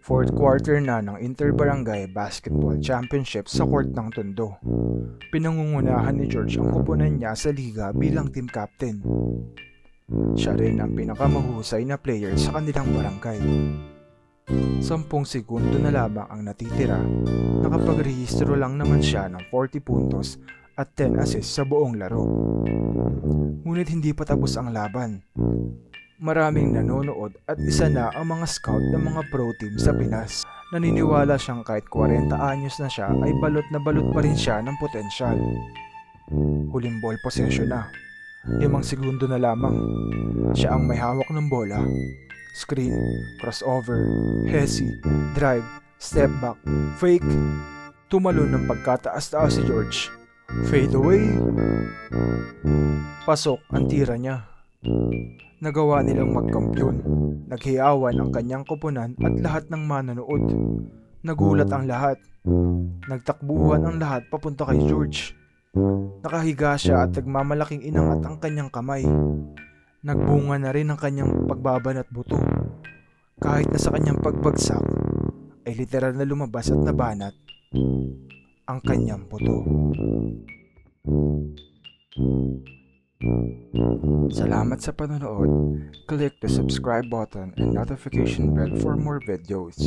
Fourth quarter na ng Interbarangay Basketball Championship sa court ng Tondo. Pinangungunahan ni George ang koponan niya sa liga bilang team captain. Siya rin ang pinakamahusay na player sa kanilang barangay. 10 segundo na lamang ang natitira, nakapagrehistro lang naman siya ng 40 puntos at 10 assists sa buong laro. Ngunit hindi pa tapos ang laban. Maraming nanonood at isa na ang mga scout ng mga pro team sa Pinas. Naniniwala siyang kahit 40 anyos na siya ay balot na balot pa rin siya ng potensyal. Huling ball possession na. 5 segundo na lamang. Siya ang may hawak ng bola. Screen, crossover, hesi, drive, step back, fake. Tumalon ng pagkataas-taas si George. Fade away. Pasok ang tira niya. Nagawa nilang magkampiyon. Naghiyawan ang kanyang koponan at lahat ng manonood. Nagulat ang lahat. Nagtakbuhan ang lahat papunta kay George. Nakahiga siya at nagmamalaking inangat ang kanyang kamay. Nagbunga na rin ang kanyang pagbabanat buto. Kahit na sa kanyang pagbagsak, ay literal na lumabas at nabanat ang kanyang buto. Salamat sa panonood. Click the subscribe button and notification bell for more videos.